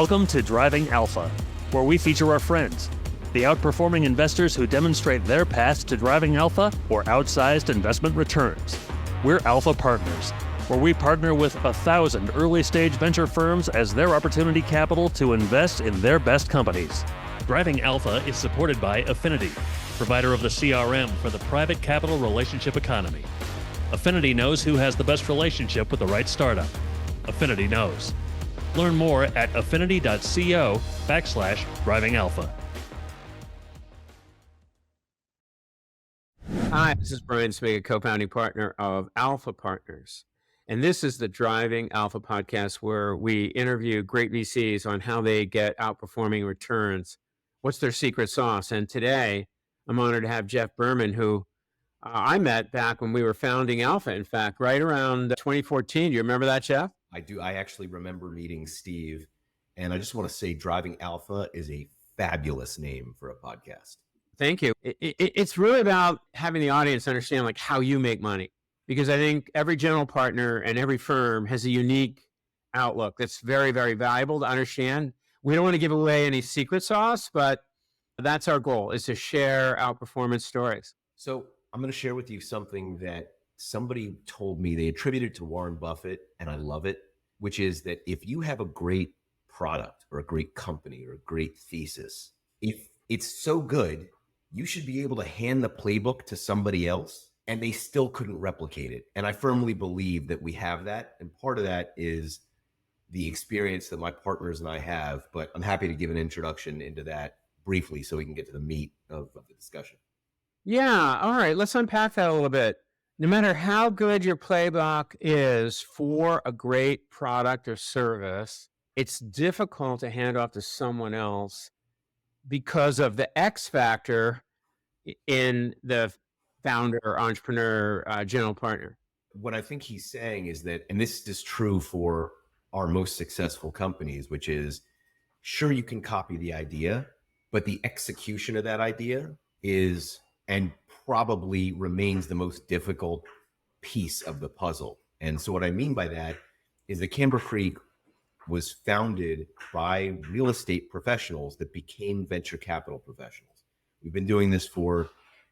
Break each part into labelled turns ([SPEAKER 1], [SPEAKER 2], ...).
[SPEAKER 1] Welcome to Driving Alpha, where we feature our friends, the outperforming investors who demonstrate their path to driving alpha or outsized investment returns. We're Alpha Partners, where we partner with 1,000 early-stage venture firms as their opportunity capital to invest in their best companies. Driving Alpha is supported by Affinity, provider of the CRM for the private capital relationship economy. Affinity knows who has the best relationship with the right startup. Affinity knows. Learn more at affinity.co/driving alpha.
[SPEAKER 2] Hi, this is Brian Smiga, co-founding partner of Alpha Partners. And this is the Driving Alpha podcast, where we interview great VCs on how they get outperforming returns. What's their secret sauce? And today, I'm honored to have Jeff Berman, who I met back when we were founding Alpha, in fact, right around 2014. Do you remember that, Jeff?
[SPEAKER 3] I do. I actually remember meeting Steve, and I just want to say Driving Alpha is a fabulous name for a podcast.
[SPEAKER 2] Thank you. It's really about having the audience understand like how you make money, because I think every general partner and every firm has a unique outlook that's very, very valuable to understand. We don't want to give away any secret sauce, but that's our goal, is to share outperformance stories.
[SPEAKER 3] So I'm going to share with you something that somebody told me. They attributed to Warren Buffett, and I love it, which is that if you have a great product or a great company or a great thesis, if it's so good, you should be able to hand the playbook to somebody else and they still couldn't replicate it. And I firmly believe that we have that. And part of that is the experience that my partners and I have, but I'm happy to give an introduction into that briefly so we can get to the meat of the discussion.
[SPEAKER 2] Yeah. All right. Let's unpack that a little bit. No matter how good your playbook is for a great product or service, it's difficult to hand off to someone else because of the X factor in the founder or entrepreneur, general partner.
[SPEAKER 3] What I think he's saying is that, and this is true for our most successful companies, which is, sure, you can copy the idea, but the execution of that idea is, and probably remains, the most difficult piece of the puzzle. And so what I mean by that is that Camber Creek was founded by real estate professionals that became venture capital professionals. We've been doing this for,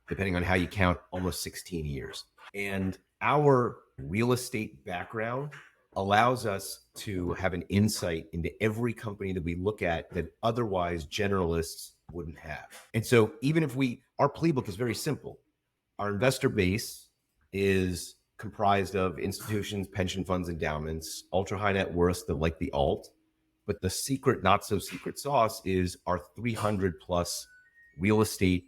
[SPEAKER 3] depending on how you count, almost 16 years. And our real estate background allows us to have an insight into every company that we look at that otherwise generalists wouldn't have. And so even if our playbook is very simple. Our investor base is comprised of institutions, pension funds, endowments, ultra high net worths that like the alt. But the secret, not so secret sauce is our 300 plus real estate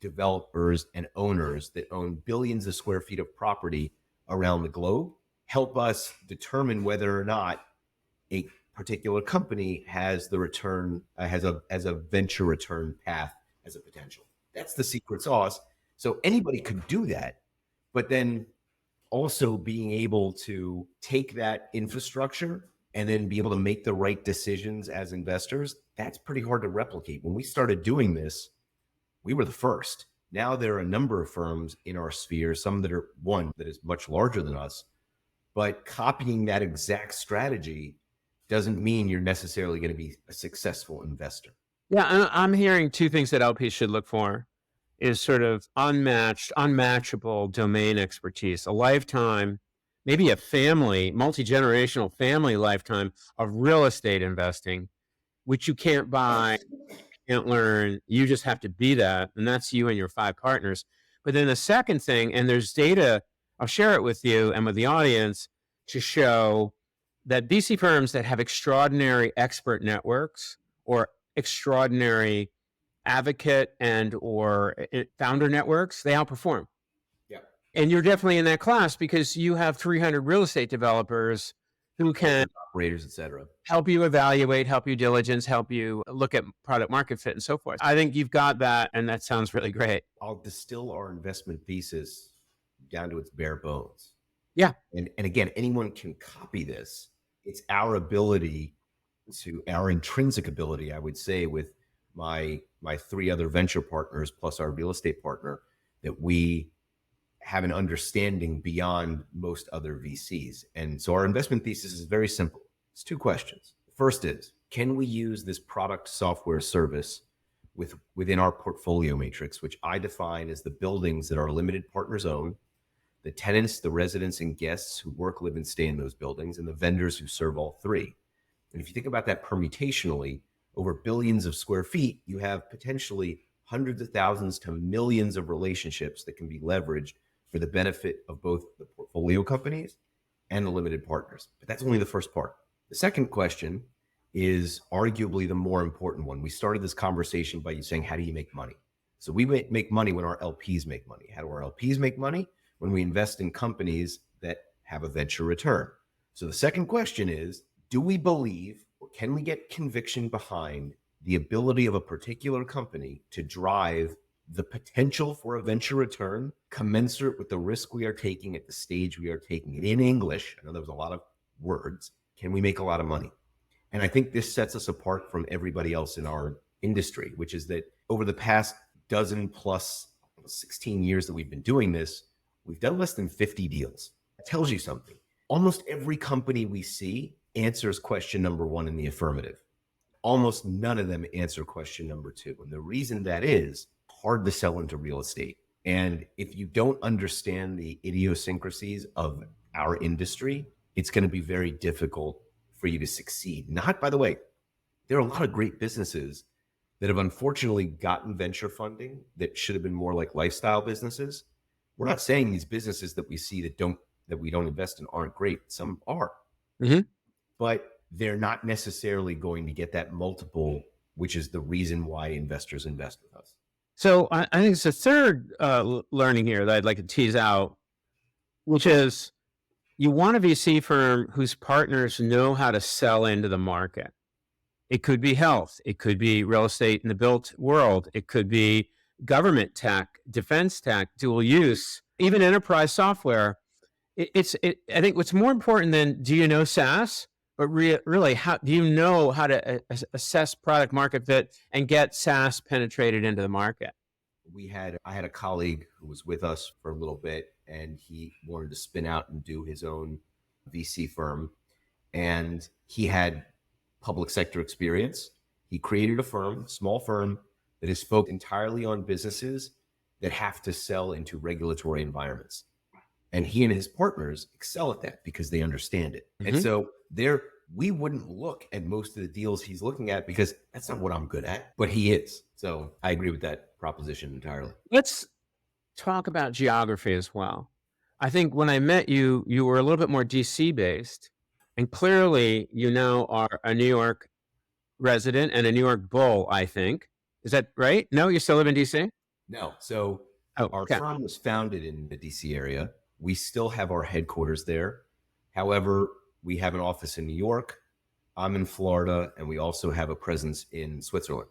[SPEAKER 3] developers and owners that own billions of square feet of property around the globe, help us determine whether or not a particular company has the return, has a venture return path as a potential. That's the secret sauce. So anybody could do that, but then also being able to take that infrastructure and then be able to make the right decisions as investors, that's pretty hard to replicate. When we started doing this, we were the first. Now there are a number of firms in our sphere, some that are one that is much larger than us, but copying that exact strategy doesn't mean you're necessarily going to be a successful investor.
[SPEAKER 2] Yeah, I'm hearing two things that LPs should look for is sort of unmatchable domain expertise, a lifetime, maybe a family, multi-generational family lifetime of real estate investing, which you can't buy, can't learn. You just have to be that. And that's you and your 5 partners. But then the second thing, and there's data, I'll share it with you and with the audience to show that VC firms that have extraordinary expert networks or extraordinary advocate and or founder networks, they outperform.
[SPEAKER 3] Yeah.
[SPEAKER 2] And you're definitely in that class because you have 300 real estate developers who can
[SPEAKER 3] operators, et cetera,
[SPEAKER 2] help you evaluate, help you diligence, help you look at product market fit and so forth. I think you've got that, and that sounds really great.
[SPEAKER 3] I'll distill our investment thesis down to its bare bones.
[SPEAKER 2] Yeah.
[SPEAKER 3] And again, anyone can copy this. It's our ability our intrinsic ability, I would say, with my 3 other venture partners plus our real estate partner, that we have an understanding beyond most other VCs. And so our investment thesis is very simple. It's two questions. First is, can we use this product software service within our portfolio matrix, which I define as the buildings that our limited partners own, the tenants, the residents and guests who work, live, and stay in those buildings, and the vendors who serve all three. And if you think about that permutationally, over billions of square feet, you have potentially hundreds of thousands to millions of relationships that can be leveraged for the benefit of both the portfolio companies and the limited partners. But that's only the first part. The second question is arguably the more important one. We started this conversation by you saying, how do you make money? So we make money when our LPs make money. How do our LPs make money? When we invest in companies that have a venture return. So the second question is, do we believe, or can we get conviction behind the ability of a particular company to drive the potential for a venture return commensurate with the risk we are taking at the stage we are taking it? In English, I know there was a lot of words, can we make a lot of money? And I think this sets us apart from everybody else in our industry, which is that over the past dozen plus 16 years that we've been doing this, we've done less than 50 deals. That tells you something. Almost every company we see answers question number one in the affirmative. Almost none of them answer question number two. And the reason that is hard to sell into real estate. And if you don't understand the idiosyncrasies of our industry, it's going to be very difficult for you to succeed. Not, by the way, there are a lot of great businesses that have unfortunately gotten venture funding that should have been more like lifestyle businesses. We're not saying these businesses that we see that we don't invest in aren't great. Some are, but they're not necessarily going to get that multiple, which is the reason why investors invest with us.
[SPEAKER 2] So I think it's a third learning here that I'd like to tease out, which is you want a VC firm whose partners know how to sell into the market. It could be health. It could be real estate in the built world. It could be government tech, defense tech, dual use, even enterprise software. I think what's more important than do you know SaaS, but really how do you know how to assess product market fit and get SaaS penetrated into the market?
[SPEAKER 3] I had a colleague who was with us for a little bit, and he wanted to spin out and do his own VC firm, and he had public sector experience. He created a firm, small firm, that is focused entirely on businesses that have to sell into regulatory environments. And he and his partners excel at that because they understand it. And so we wouldn't look at most of the deals he's looking at because that's not what I'm good at, but he is. So I agree with that proposition entirely.
[SPEAKER 2] Let's talk about geography as well. I think when I met you, you were a little bit more DC based, and clearly you now are a New York resident and a New York bull, I think. Is that right? No, you still live in DC?
[SPEAKER 3] No. So our firm was founded in the DC area. We still have our headquarters there. However, we have an office in New York. I'm in Florida, and we also have a presence in Switzerland.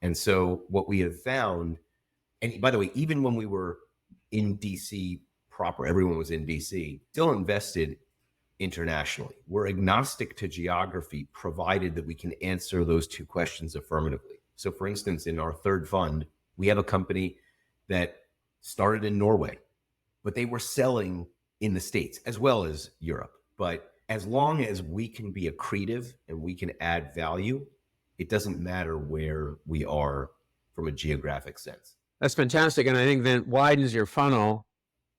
[SPEAKER 3] And so what we have found, and by the way, even when we were in DC proper, everyone was in DC, still invested internationally. We're agnostic to geography, provided that we can answer those two questions affirmatively. So for instance, in our third fund, we have a company that started in Norway, but they were selling in the States as well as Europe. But as long as we can be accretive and we can add value, it doesn't matter where we are from a geographic sense.
[SPEAKER 2] That's fantastic. And I think that widens your funnel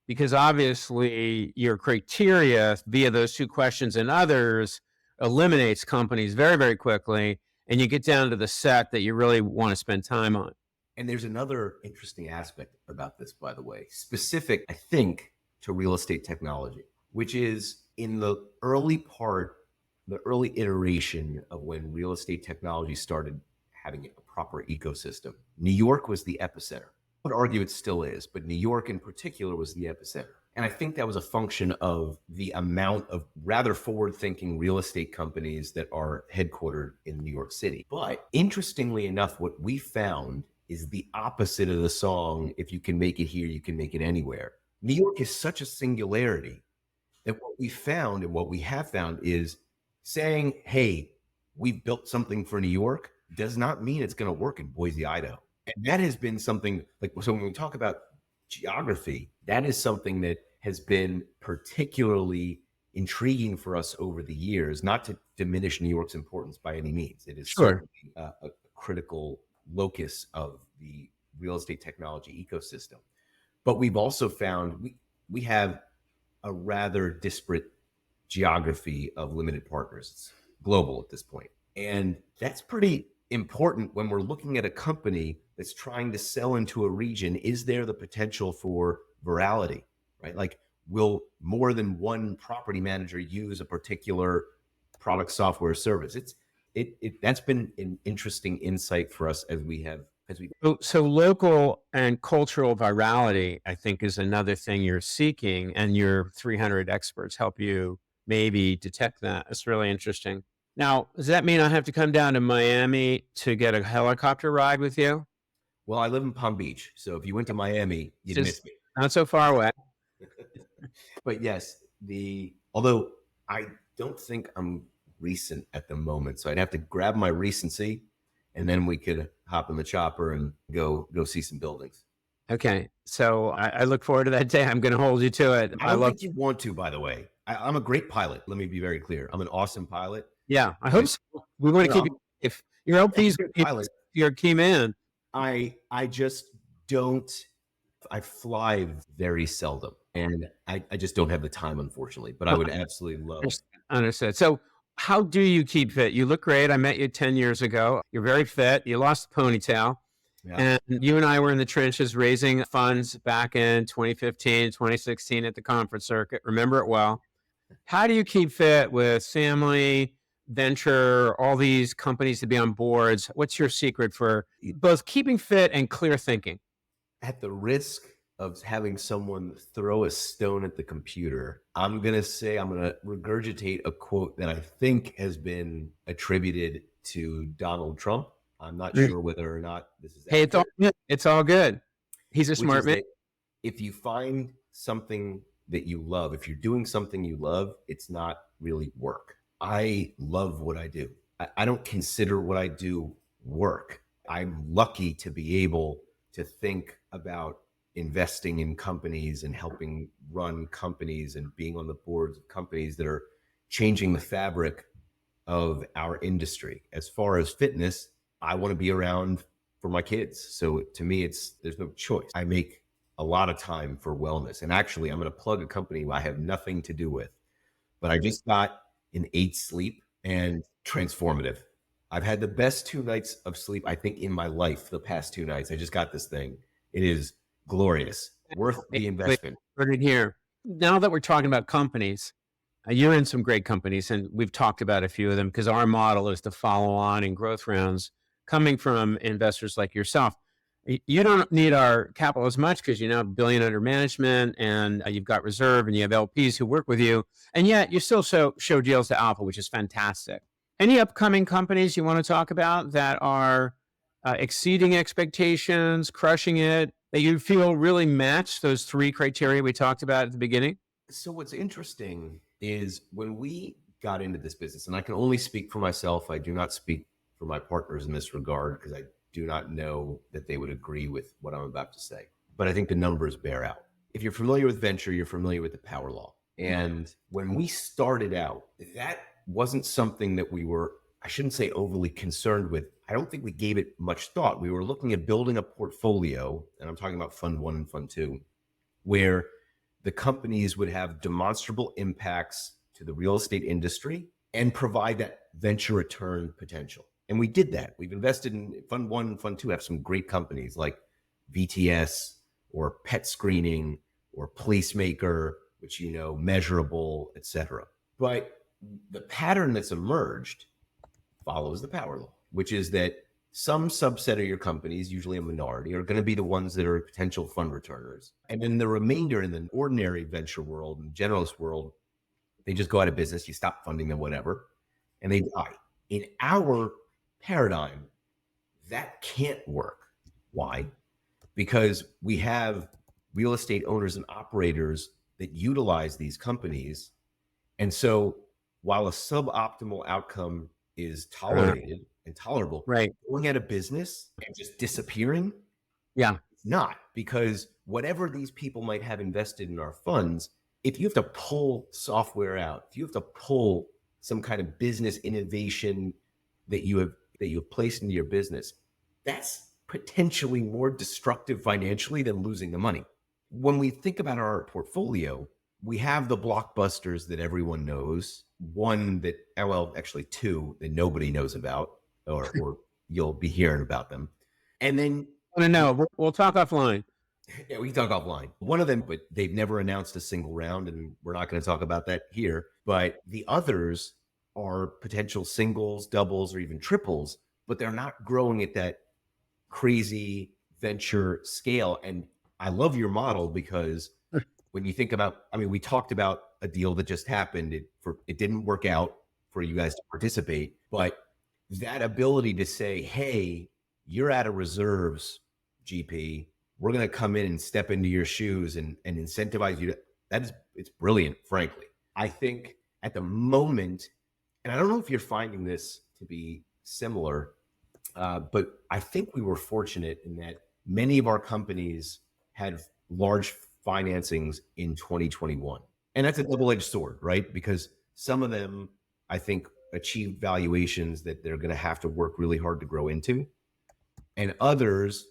[SPEAKER 2] because obviously your criteria via those two questions and others eliminates companies very, very quickly. And you get down to the set that you really want to spend time on.
[SPEAKER 3] And there's another interesting aspect about this, by the way, specific, I think, to real estate technology, which is in the early iteration of when real estate technology started having a proper ecosystem. New York was the epicenter. I would argue it still is, but New York in particular was the epicenter. And I think that was a function of the amount of rather forward-thinking real estate companies that are headquartered in New York City. But interestingly enough, what we found is the opposite of the song, if you can make it here, you can make it anywhere. New York is such a singularity that what we found and what we have found is saying, hey, we've built something for New York does not mean it's going to work in Boise, Idaho. And that has been something like, so when we talk about geography, that is something that has been particularly intriguing for us over the years, not to diminish New York's importance by any means. It is
[SPEAKER 2] Sure.
[SPEAKER 3] certainly a critical locus of the real estate technology ecosystem. But we've also found we have a rather disparate geography of limited partners. It's global at this point. And that's pretty important when we're looking at a company that's trying to sell into a region. Is there the potential for virality, right? Like, will more than one property manager use a particular product, software, service? That's been an interesting insight for us as we
[SPEAKER 2] So local and cultural virality, I think, is another thing you're seeking, and your 300 experts help you maybe detect that. It's really interesting. Now, does that mean I have to come down to Miami to get a helicopter ride with you?
[SPEAKER 3] Well, I live in Palm Beach, so if you went to Miami,
[SPEAKER 2] It's
[SPEAKER 3] you'd miss
[SPEAKER 2] just
[SPEAKER 3] me.
[SPEAKER 2] not so far away.
[SPEAKER 3] But yes, although I don't think I'm recent at the moment, so I'd have to grab my recency, and then we could hop in the chopper and go see some buildings.
[SPEAKER 2] Okay. So I look forward to that day. I'm going to hold you to it.
[SPEAKER 3] I don't think you want to, by the way. I'm a great pilot. Let me be very clear. I'm an awesome pilot.
[SPEAKER 2] Yeah, I hope so. We want to keep you, if your LPs,
[SPEAKER 3] pilot.
[SPEAKER 2] you're a key man.
[SPEAKER 3] I just don't. I fly very seldom, and I just don't have the time, unfortunately. But I would absolutely love.
[SPEAKER 2] Understood. So how do you keep fit? You look great. I met you 10 years ago. You're very fit. You lost the ponytail.
[SPEAKER 3] Yeah.
[SPEAKER 2] And you and I were in the trenches raising funds back in 2015, 2016 at the conference circuit. Remember it well. How do you keep fit with family, venture, all these companies to be on boards? What's your secret for both keeping fit and clear thinking?
[SPEAKER 3] At the risk of having someone throw a stone at the computer, I'm going to regurgitate a quote that I think has been attributed to Donald Trump. I'm not sure whether or not this is
[SPEAKER 2] Hey, it's all good. He's a smart man.
[SPEAKER 3] If you find something that you love, if you're doing something you love, it's not really work. I love what I do. I don't consider what I do work. I'm lucky to be able to think about investing in companies and helping run companies and being on the boards of companies that are changing the fabric of our industry. As far as fitness, I want to be around for my kids. So to me, there's no choice. I make a lot of time for wellness. And actually, I'm going to plug a company I have nothing to do with, but I just got an 8 sleep, and transformative. I've had the best 2 nights of sleep, I think, in my life. The past 2 nights, I just got this thing. It is glorious, worth the investment.
[SPEAKER 2] Right here. Now that we're talking about companies, you're in some great companies, and we've talked about a few of them because our model is to follow on in growth rounds coming from investors like yourself. You don't need our capital as much because you now have $1 billion under management, and you've got reserve, and you have LPs who work with you, and yet you still show deals to alpha, which is fantastic. Any upcoming companies you want to talk about that are exceeding expectations, crushing it, that you feel really match those 3 criteria we talked about at the beginning?
[SPEAKER 3] So what's interesting is when we got into this business, and I can only speak for myself, I do not speak for my partners in this regard because I do not know that they would agree with what I'm about to say. But I think the numbers bear out. If you're familiar with venture, you're familiar with the power law. And when we started out, that wasn't something that we were, I shouldn't say overly concerned with. I don't think we gave it much thought. We were looking at building a portfolio, and I'm talking about Fund 1 and Fund 2, where the companies would have demonstrable impacts to the real estate industry and provide that venture return potential. And we did that. We've invested in Fund 1 and Fund 2 have some great companies like VTS or Pet Screening or Placemaker, which, Measurable, et cetera. But the pattern that's emerged follows the power law, which is that some subset of your companies, usually a minority, are going to be the ones that are potential fund returners. And then the remainder in the ordinary venture world and generalist world, they just go out of business. You stop funding them, whatever, and they die. In our paradigm, that can't work. Why? Because we have real estate owners and operators that utilize these companies. And so while a suboptimal outcome is tolerated and tolerable,
[SPEAKER 2] right,
[SPEAKER 3] going out of business and just disappearing,
[SPEAKER 2] it's
[SPEAKER 3] not, because whatever these people might have invested in our funds, if you have to pull software out, if you have to pull some kind of business innovation that you have placed into your business, that's potentially more destructive financially than losing the money. When we think about our portfolio, we have the blockbusters that everyone knows. One that, well, actually two that nobody knows about, or you'll be hearing about them. And then
[SPEAKER 2] No, we'll talk offline.
[SPEAKER 3] yeah, we can talk offline. One of them, but they've never announced a single round, and we're not going to talk about that here. But the others are potential singles, doubles, or even triples, but they're not growing at that crazy venture scale. And I love your model because when you think about, I mean, we talked about a deal that just happened. It didn't work out for you guys to participate, but that ability to say, hey, you're out of reserves, GP. We're going to come in and step into your shoes and incentivize you. It's brilliant, frankly. I think at the moment, and I don't know if you're finding this to be similar, but I think we were fortunate in that many of our companies had large financings in 2021. And that's a double-edged sword, right? Because some of them, I think, achieved valuations that they're going to have to work really hard to grow into. And others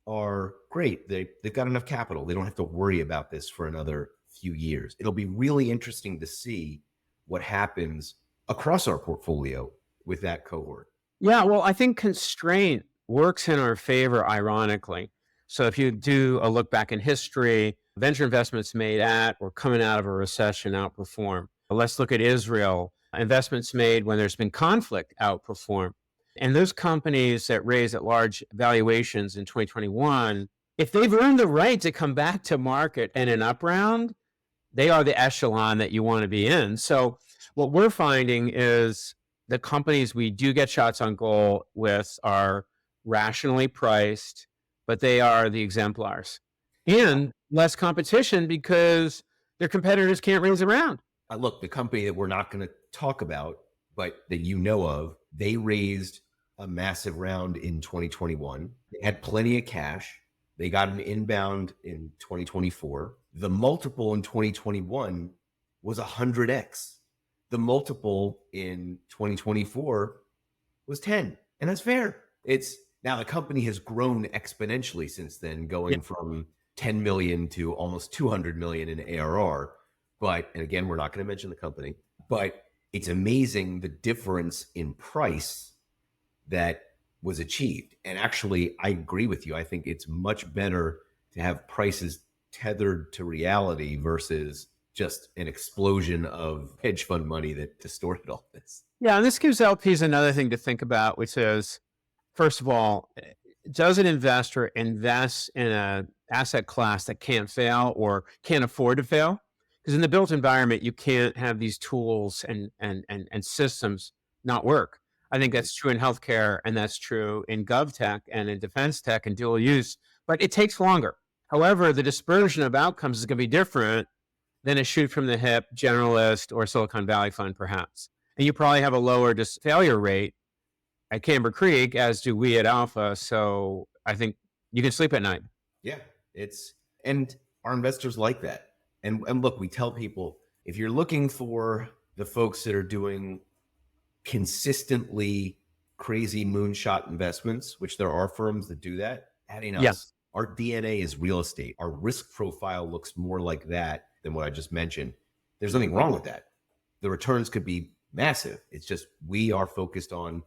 [SPEAKER 3] are great. They've got enough capital. They don't have to worry about this for another few years. It'll be really interesting to see what happens across our portfolio with that cohort.
[SPEAKER 2] Yeah, well, I think constraint works in our favor, ironically. So if you do a look back in history, venture investments made at or coming out of a recession outperform. Let's look at Israel. Investments made when there's been conflict outperform. And those companies that raise at large valuations in 2021, if they've earned the right to come back to market in an up round, they are the echelon that you want to be in. So what we're finding is the companies we do get shots on goal with are rationally priced, but they are the exemplars. And less competition because their competitors can't raise a round.
[SPEAKER 3] Look, the company that we're not going to talk about, but that you know of, they raised a massive round in 2021. They had plenty of cash. They got an inbound in 2024. The multiple in 2021 was 100x. The multiple in 2024 was 10. And that's fair. It's now the company has grown exponentially since then, going from 10 million to almost 200 million in ARR. But, and again, we're not going to mention the company, but it's amazing the difference in price that was achieved. And actually, I agree with you. I think it's much better to have prices tethered to reality versus just an explosion of hedge fund money that distorted all this.
[SPEAKER 2] Yeah, and this gives LPs another thing to think about, which is, first of all, does an investor invest in an asset class that can't fail or can't afford to fail? Because in the built environment, you can't have these tools and systems not work. I think that's true in healthcare, and that's true in gov tech and in defense tech and dual use, but it takes longer. However, the dispersion of outcomes is going to be different than a shoot from the hip generalist or Silicon Valley fund, perhaps. And you probably have a lower failure rate at Camber Creek, as do we at Alpha. So I think you can sleep at night.
[SPEAKER 3] Yeah, and our investors like that. And look, we tell people, if you're looking for the folks that are doing consistently crazy moonshot investments, which there are firms that do that, adding us.
[SPEAKER 2] Yeah.
[SPEAKER 3] Our DNA is real estate. Our risk profile looks more like that than what I just mentioned. There's nothing wrong with that. The returns could be massive. It's just we are focused on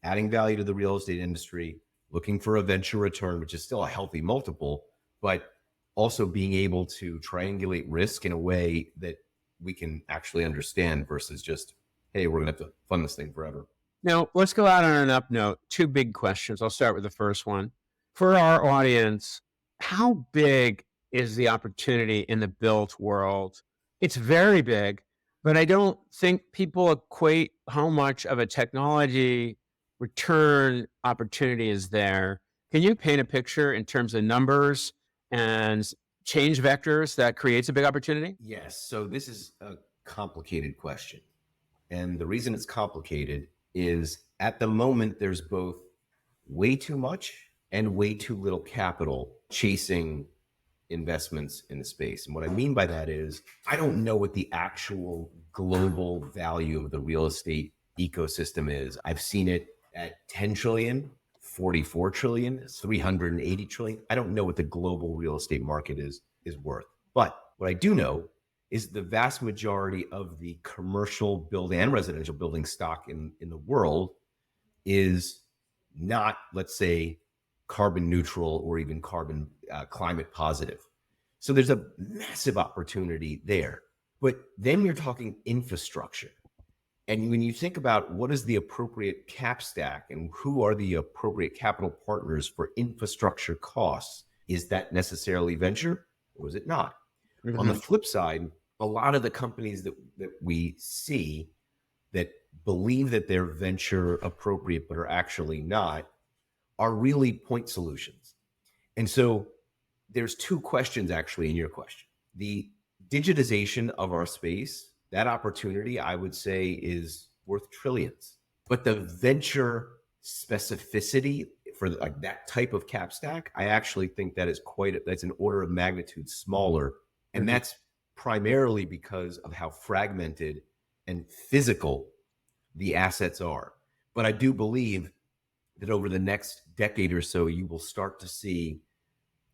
[SPEAKER 3] adding value to the real estate industry, looking for a venture return, which is still a healthy multiple, but also being able to triangulate risk in a way that we can actually understand versus just, hey, we're going to have to fund this thing forever.
[SPEAKER 2] Now, let's go out on an up note. Two big questions. I'll start with the first one. For our audience, how big is the opportunity in the built world? It's very big, but I don't think people equate how much of a technology return opportunity is there. Can you paint a picture in terms of numbers and change vectors that creates a big opportunity?
[SPEAKER 3] Yes. So this is a complicated question. And the reason it's complicated is at the moment, there's both way too much and way too little capital chasing investments in the space. And what I mean by that is I don't know what the actual global value of the real estate ecosystem is. I've seen it at 10 trillion, 44 trillion, 380 trillion. I don't know what the global real estate market is worth. But what I do know is the vast majority of the commercial building and residential building stock in the world is not, let's say, carbon neutral or even climate positive. So there's a massive opportunity there. But then you're talking infrastructure. And when you think about what is the appropriate cap stack and who are the appropriate capital partners for infrastructure costs, is that necessarily venture or is it not? Mm-hmm. On the flip side, a lot of the companies that we see that believe that they're venture appropriate but are actually not are really point solutions. And so there's two questions actually in your question. The digitization of our space, that opportunity, I would say, is worth trillions. But the venture specificity for like that type of cap stack, I actually think that is that's an order of magnitude smaller. And that's primarily because of how fragmented and physical the assets are. But I do believe that over the next decade or so, you will start to see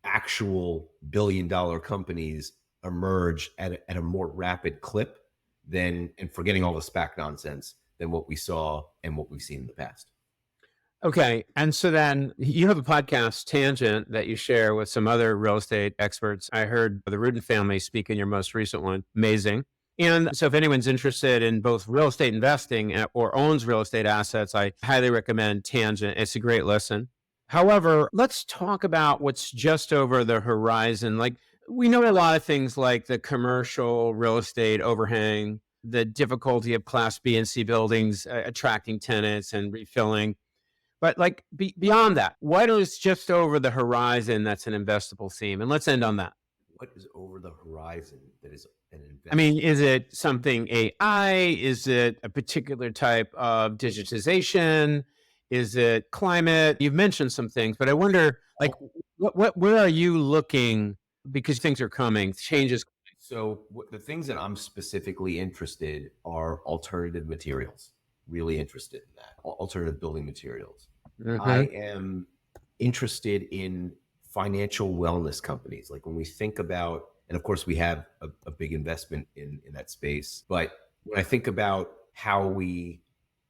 [SPEAKER 3] actual billion-dollar companies emerge at a more rapid clip than, and forgetting all the SPAC nonsense, than what we saw and what we've seen in the past.
[SPEAKER 2] Okay. And so then you have a podcast, Tangent, that you share with some other real estate experts. I heard the Rudin family speak in your most recent one. Amazing. And so if anyone's interested in both real estate investing or owns real estate assets, I highly recommend Tangent. It's a great listen. However, let's talk about what's just over the horizon. Like, we know a lot of things like the commercial real estate overhang, the difficulty of Class B and C buildings attracting tenants and refilling. But like beyond that, what is just over the horizon that's an investable theme? And let's end on that.
[SPEAKER 3] What is over the horizon that is an investment?
[SPEAKER 2] I mean, is it something AI? Is it a particular type of digitization? Is it climate? You've mentioned some things, but I wonder, like, where are you looking? Because things are coming, changes.
[SPEAKER 3] So the things that I'm specifically interested are alternative materials. Really interested in that. Alternative building materials. Mm-hmm. I am interested in financial wellness companies. Like when we think about, and of course we have a big investment in that space, but when I think about how we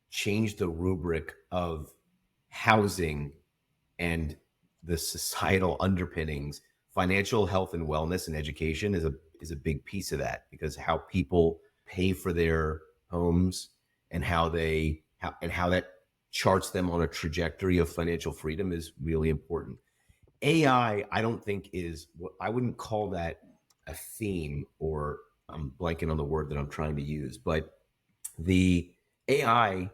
[SPEAKER 3] change the rubric of housing and the societal underpinnings, financial health and wellness and education is a big piece of that, because how people pay for their homes and how that charts them on a trajectory of financial freedom is really important. AI, I don't think I wouldn't call that a theme, or I'm blanking on the word that I'm trying to use, but the AI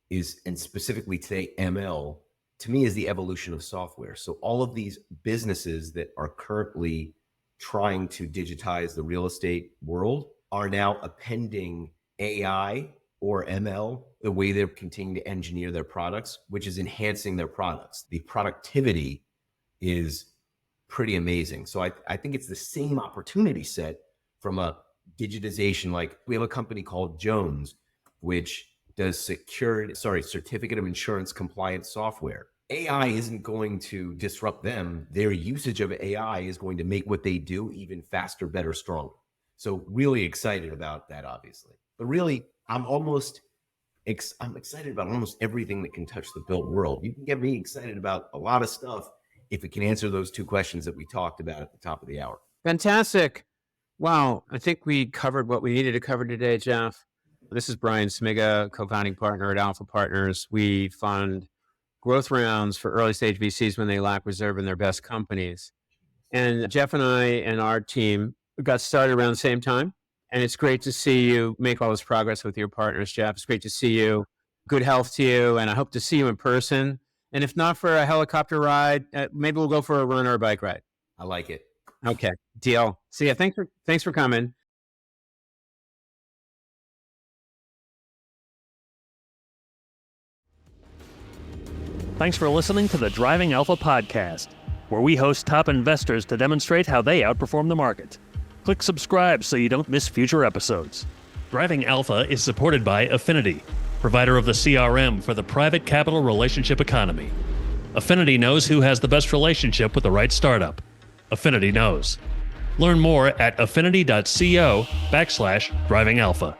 [SPEAKER 3] is, and specifically today ML, to me is the evolution of software. So all of these businesses that are currently trying to digitize the real estate world are now appending AI or ML the way they're continuing to engineer their products, which is enhancing their products. The productivity is pretty amazing. So I think it's the same opportunity set from a digitization. Like we have a company called Jones, which does certificate of insurance compliance software. AI isn't going to disrupt them. Their usage of AI is going to make what they do even faster, better, stronger. So really excited about that, obviously. But really, I'm excited about almost everything that can touch the built world. You can get me excited about a lot of stuff if it can answer those two questions that we talked about at the top of the hour.
[SPEAKER 2] Fantastic. Wow. I think we covered what we needed to cover today, Jeff. This is Brian Smiga, co-founding partner at Alpha Partners. We fund growth rounds for early stage VCs when they lack reserve in their best companies. And Jeff and I and our team got started around the same time. And it's great to see you make all this progress with your partners, Jeff. It's great to see you. Good health to you. And I hope to see you in person. And if not for a helicopter ride, maybe we'll go for a run or a bike ride.
[SPEAKER 3] I like it.
[SPEAKER 2] Okay, deal. See ya. Thanks for coming.
[SPEAKER 1] Thanks for listening to the Driving Alpha podcast. where we host top investors to demonstrate how they outperform the market. Click subscribe so you don't miss future episodes. Driving Alpha is supported by Affinity, provider of the CRM for the private capital relationship economy. Affinity knows who has the best relationship with the right startup. Affinity knows. Learn more at affinity.co/driving alpha.